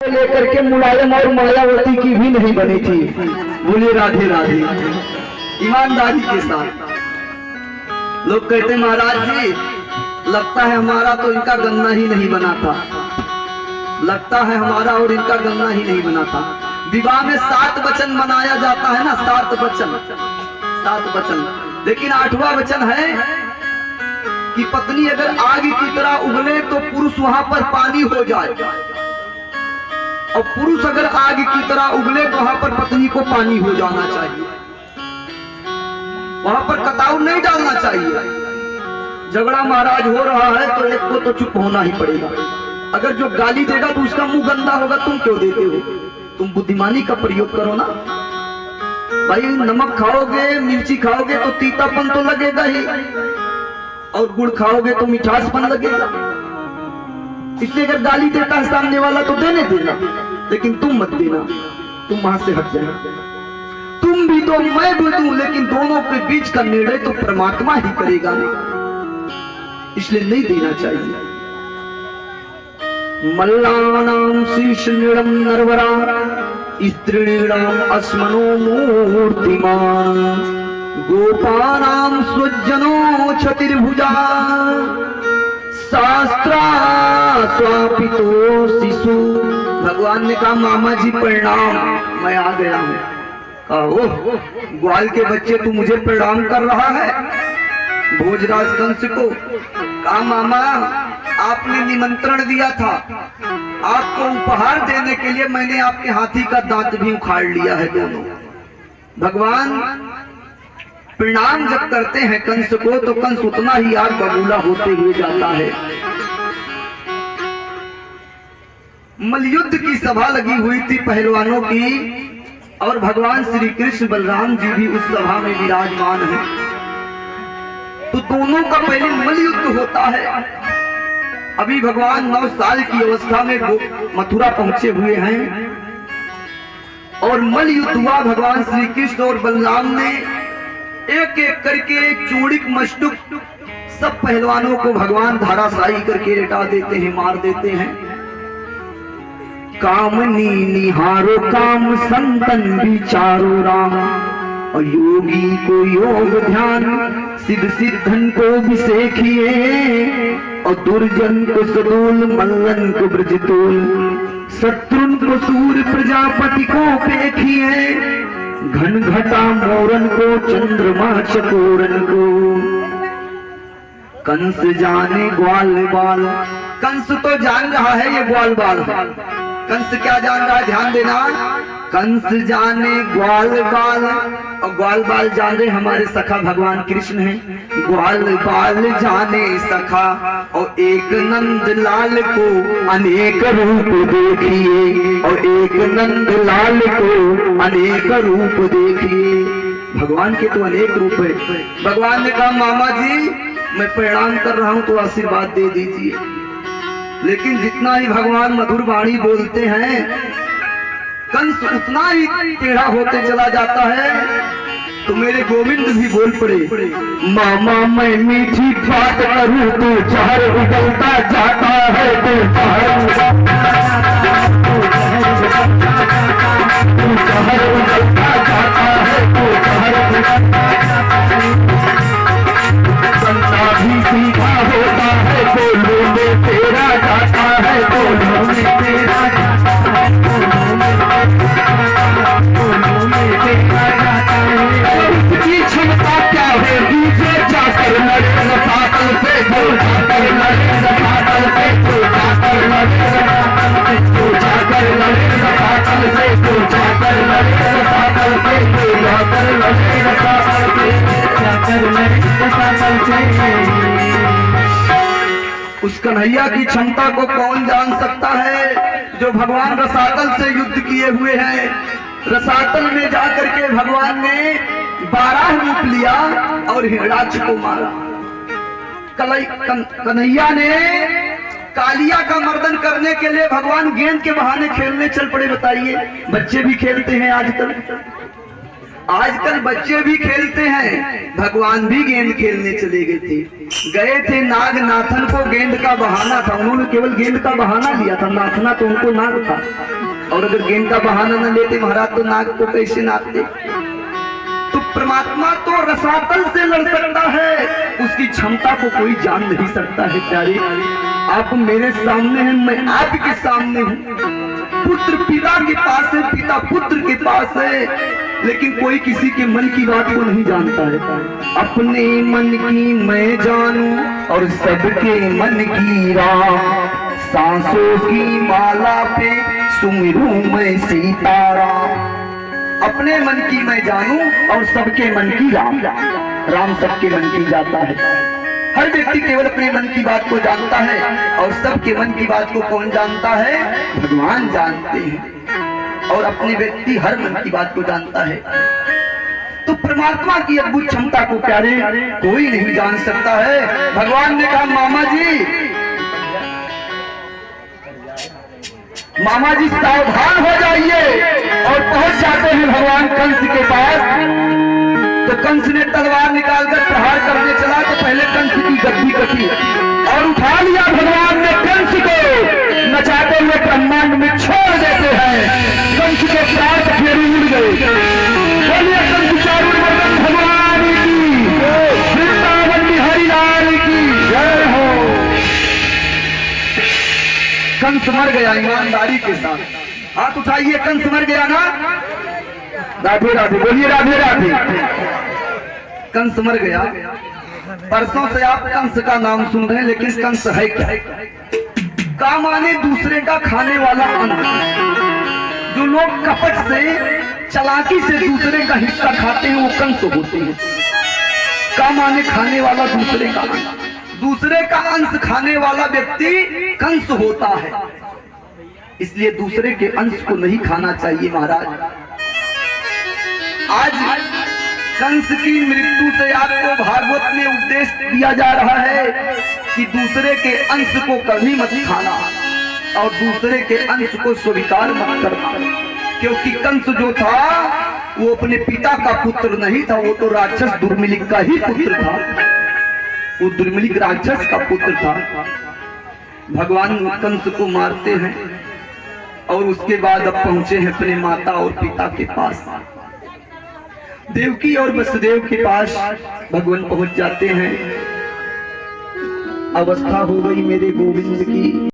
लेकर के मुलायम और मायावती की भी नहीं बनी थी। बोले राधे राधे। ईमानदारी के साथ लोग कहते महाराज जी लगता है हमारा तो इनका गन्ना ही नहीं बना था, लगता है हमारा और इनका गन्ना ही नहीं बना था। विवाह में 7 वचन मनाया जाता है ना, 7 वचन, लेकिन 8वां वचन है कि पत्नी अगर आग की तरह उगले तो पुरुष वहां पर पानी हो जाए, और पुरुष अगर आग की तरह उगले तो वहां पर पत्नी को पानी हो जाना चाहिए, वहां पर कताऊ नहीं डालना चाहिए। झगड़ा महाराज हो रहा है तो एक को तो चुप होना ही पड़ेगा। अगर जो गाली देगा तो उसका मुंह गंदा होगा, तुम क्यों देते हो? तुम बुद्धिमानी का प्रयोग करो ना भाई। नमक खाओगे, मिर्ची खाओगे तो तीतापन तो लगेगा ही, और गुड़ खाओगे तो मिठासपन लगेगा। इसलिए अगर गाली देता है सामने वाला तो देने देना, लेकिन तुम मत देना, तुम वहां से हट जाना। तुम भी तो मैं भी दूं, लेकिन दोनों के बीच का निर्णय तो परमात्मा ही करेगा, इसलिए नहीं देना चाहिए। मल्लानाम शीर्षनिड़म नरवरा स्त्रीणाम अस्मनो मूर्तिमान गोपानाम स्वज्जनो क्षतिर्भुजा शास्त्रा स्वापितो शिशु। भगवान ने कहा मामा जी प्रणाम, मैं आ गया हूँ। कहो ग्वाल के बच्चे तू मुझे प्रणाम कर रहा है? भोजराज कंस को कहा मामा आपने निमंत्रण दिया था, आपको उपहार देने के लिए मैंने आपके हाथी का दांत भी उखाड़ लिया है दोनों। भगवान प्रणाम जब करते हैं कंस को तो कंस उतना ही आग बबूला होते हुए जाता है। मलयुद्ध की सभा लगी हुई थी पहलवानों की, और भगवान श्री कृष्ण बलराम जी भी उस सभा में विराजमान हैं। तो दोनों का पहले मलयुद्ध होता है। अभी भगवान 9 साल की अवस्था में मथुरा पहुंचे हुए हैं, और मलयुद्ध हुआ। भगवान श्री कृष्ण और बलराम ने एक एक करके चूड़िक मस्तुक सब पहलवानों को भगवान धाराशायी करके लेटा देते हैं, मार देते हैं। कामनी निहारो काम संतन विचारो राम, और योगी को योग ध्यान सिद्ध सिद्धन को विसेखिए, और दुर्जन को सदूल मल्लन को ब्रजतूल शत्रुन को सूर प्रजापति को पेखिए, घन घटा मोरन को चंद्रमा चकोरन को कंस जाने ग्वाल बाल। कंस तो जान रहा है ये ग्वाल बाल है। कंस क्या जान रहा है? ध्यान देना। कंस जाने ग्वाल बाल, और ग्वाल बाल जान रहे हमारे सखा भगवान कृष्ण हैं। ग्वाल बाल जाने सखा, और एक नंद लाल को अनेक रूप देखिए, और एक नंद लाल को अनेक रूप देखिए। भगवान के तो अनेक रूप है। भगवान ने कहा मामा जी मैं प्रणाम कर रहा हूं तो आशीर्वाद दे दीजिए। लेकिन जितना ही भगवान मधुर वाणी बोलते हैं कंस उतना ही टेढ़ा होते चला जाता है। तो मेरे गोविंद भी बोल पड़े, मामा मैं मीठी बात करूं तो जहर उगलता जाता है, तो जहर उगलता जाता है, तो बंदा भी सीधा होता है, बोलो में तेरा जाता है, बोलो में तेरा जाता है, बोलो में तेरा जाता है। इसकी क्षमता क्या होगी जो जाकर लड़े रसातल पे, जो जाकर लड़े रसातल पे, जो जाकर लड़े रसातल पे, जो जाकर लड़े रसातल पे, जो जाकर लड़े रसातल पे, जो जाकर लड़े रसातल पे, जाकर लड़े रसातल पे। उस कन्हैया की क्षमता को कौन जान सकता है जो भगवान रसातल से युद्ध किए हुए हैं। रसातल में जाकर के भगवान ने 12 रूप लिया और हिरणाक्ष को मारा। कन्हैया ने कालिया का मर्दन करने के लिए भगवान गेंद के बहाने खेलने चल पड़े। बताइए बच्चे भी खेलते हैं आजकल। आजकल बच्चे भी खेलते हैं, भगवान भी गेंद खेलने चले गए थे नागनाथन को गेंद का बहाना था, उन्होंने केवल गेंद का बहाना लिया था, नाचना तो उनको नाग था। और अगर गेंद का बहाना न लेते महाराज तो नाग को कैसे नाचते। तो परमात्मा तो रसातल से लड़ सकता है, उसकी क्षमता को कोई जान नहीं सकता है। प्यारे आप मेरे सामने हैं, मैं आपके सामने हूँ। पुत्र पिता के पास है, पिता पुत्र के पास है, लेकिन कोई किसी के मन की बात को नहीं जानता है। अपने मन की मैं जानूं और सबके मन की राह, सांसों की माला पे सुमिरूं मैं सीताराम। अपने मन की मैं जानूं और सबके मन की राम, राम सबके मन की जाता है। हर व्यक्ति केवल अपने मन की बात को जानता है और सबके मन की बात को कौन जानता है? भगवान जानते हैं। और अपने व्यक्ति हर मन की बात को जानता है। तो परमात्मा की अद्भुत क्षमता को प्यारे कोई नहीं जान सकता है। भगवान ने कहा मामा जी सावधान हो जाइए, और पहुंच जाते हैं भगवान कंस के पास। तो कंस ने तलवार निकालकर प्रहार करने चला तो पहले कंस की गद्दी कटी और उठा लिया भगवान ने कंस को, नचाते हुए ब्रह्मांड में छोड़ देते हैं। कंस के प्राण फेरी उड़ गए। बोलिए कंस चारूर मर्दन भगवान की, वृंदावन बिहारी लाल की जय हो। कंस मर गया ईमानदारी के साथ। हाथ उठाइए, कंस मर गया ना। राधे राधे बोलिए, राधे राधे। कंस मर गया। परसों से आप कंस का नाम सुन रहे हैं, लेकिन कंस है क्या? का माने दूसरे का खाने वाला अन्न। जो लोग कपट से चालाकी से दूसरे का हिस्सा खाते हैं वो कंस होते हैं। का माने खाने वाला दूसरे का अन्न, दूसरे का अंश खाने वाला व्यक्ति कंस होता है। इसलिए दूसरे के अंश को नहीं खाना चाहिए महाराज। आज कंस की मृत्यु से आपको भागवत में उपदेश दिया जा रहा है कि दूसरे के अंश को कभी मत खाना और दूसरे के अंश को स्वीकार मत करना। क्योंकि कंस जो था वो अपने पिता का पुत्र नहीं था, वो तो राक्षस दुर्मिलिक का ही पुत्र था। वो दुर्मिलिक राक्षस का पुत्र था। भगवान कंस को मारते हैं और उसके बाद अब पहुंचे हैं अपने माता और पिता के पास। देवकी और वसुदेव के पास भगवान पहुंच जाते हैं। अवस्था हो गई मेरे गोविंद की।